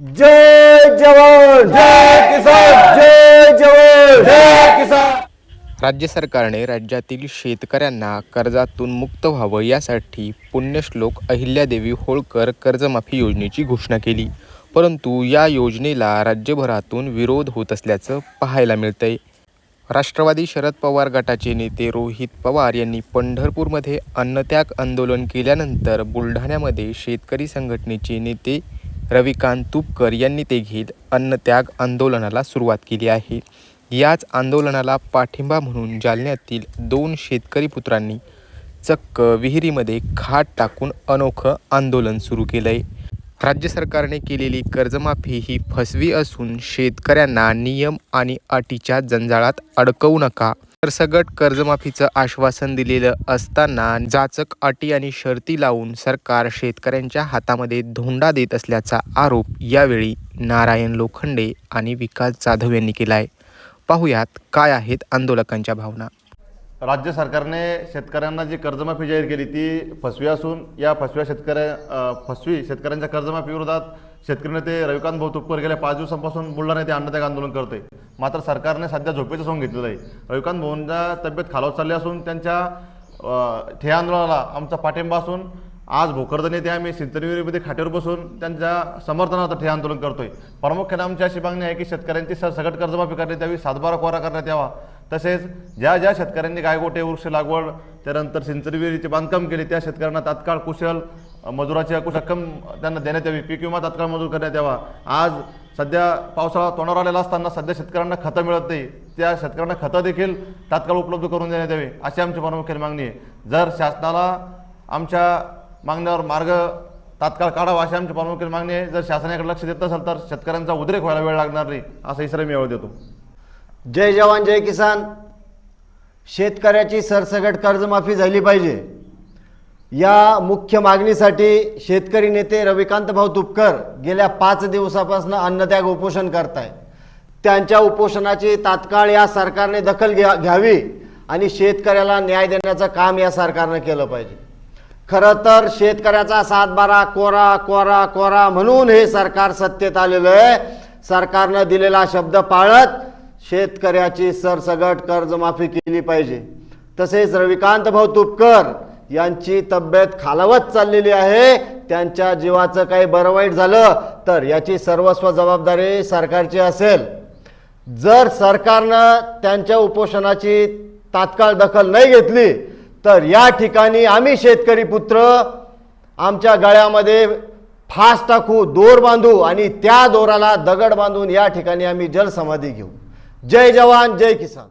जय जवान जय किसान, जय जवान जय किसान। राज्य सरकारने राज्यातील शेतकऱ्यांना कर्जातून मुक्त व्हावं यासाठी पुण्यश्लोक अहिल्यादेवी होळकर कर्जमाफी योजनेची घोषणा केली। परंतु या योजनेला राज्यभरातून विरोध होत असल्याचं पाहायला मिळतंय। राष्ट्रवादी शरद पवार गटाचे नेते रोहित पवार यांनी पंढरपूरमध्ये अन्नत्याग आंदोलन केल्यानंतर बुलढाण्यामध्ये शेतकरी संघटनेचे नेते रविकांत तुपकर यांनी देखील अन्नत्याग आंदोलनाला सुरुवात केली आहे। याच आंदोलनाला पाठिंबा म्हणून जालन्यातील 2 शेतकरी पुत्रांनी चक्क विहिरीमध्ये खाट टाकून अनोखं आंदोलन सुरू केलंय। राज्य सरकारने केलेली कर्जमाफी ही फसवी असून शेतकऱ्यांना नियम आणि अटीच्या जंजाळात अडकवू नका, सरसकट कर्जमाफीचं आश्वासन दिलेलं असताना जाचक अटी आणि शर्ती लावून सरकार शेतकऱ्यांच्या हातामध्ये धोंडा देत असल्याचा आरोप यावेळी नारायण लोखंडे आणि विकास जाधव यांनी केलाय। पाहुयात काय आहेत आंदोलकांच्या भावना। राज्य सरकारने शेतकऱ्यांना जी कर्जमाफी जाहीर केली ती फसवी असून या फसवी शेतकऱ्यांच्या कर्जमाफी विरोधात शेतकरी नेते रविकांत भाऊ तुपकर गेल्या 5 दिवसांपासून बुलढाणा येथे अन्नत्याग आंदोलन करतोय। मात्र सरकारने सध्या झोपेचं सोंग घेतलेलं आहे। रविकांत भाऊंच्या तब्येत खालावत चालली असून त्यांच्या ठिय्या आंदोलनाला आमचा पाठिंबा असून आज भोकरदन येथे आम्ही सिंचनविहिरीमध्ये खाटेवर बसून त्यांच्या समर्थनार्थ ठिय्या आंदोलन करतोय। प्रामुख्याने आमची अशी मागणी आहे की शेतकऱ्यांची सरसकट कर्जमाफी करण्यात यावी, 7/12 कोरा करण्यात यावा। तसेच ज्या शेतकऱ्यांनी गायगोटे वृक्ष लागवड त्यानंतर सिंचनविहिरीचे बांधकाम केले त्या शेतकऱ्यांना तात्काळ कुशल मजुराची रक्कम त्यांना देण्यात यावी, पीक विमा तात्काळ मंजूर करण्यात यावा। आज सध्या पावसाळा तोंडावर आलेला असताना सध्या शेतकऱ्यांना खतं मिळत नाही, त्या शेतकऱ्यांना खतं देखील तात्काळ उपलब्ध करून देण्यात यावे अशी आमची प्रामुख्याने मागणी आहे। जर शासनाला आमच्या मागण्यावर मार्ग तात्काळ काढावा अशी आमची प्रामुख्याने मागणी आहे। जर शासनाकडे लक्ष देत नसेल तर शेतकऱ्यांचा उद्रेक व्हायला वेळ लागणार नाही असा इशारा मी यावेळी देतो। जय जवान जय किसान। शेतकऱ्याची सरसकट कर्जमाफी झाली पाहिजे या मुख्य मागणीसाठी शेतकरी नेते रविकांत भाऊ तुपकर गेल्या 5 दिवसापासून अन्नत्याग उपोषण करताय। त्यांच्या उपोषणाची तात्काळ या सरकारने दखल घ्यावी आणि शेतकऱ्याला न्याय देण्याचं काम या सरकारने केलं पाहिजे। खरं तर शेतकऱ्याचा 7/12 कोरा कोरा कोरा म्हणून हे सरकार सत्तेत आलेलं आहे। सरकारने दिलेला शब्द पाळत शेतकऱ्याची सरसकट कर्जमाफी केली पाहिजे। तसेच रविकांत भाऊ तुपकर यांची तब्येत खालावत चाललेली आहे, त्यांच्या जीवाचं काही बरं वाईट झालं तर याची सर्वस्व जबाबदारी सरकारची असेल। जर सरकारनं त्यांच्या उपोषणाची तात्काळ दखल नाही घेतली तर या ठिकाणी आम्ही शेतकरी पुत्र आमच्या गळ्यामध्ये फास टाकू, दोर बांधू आणि त्या दोराला दगड बांधून या ठिकाणी आम्ही जलसमाधी घेऊ। जय जवान जय किसान।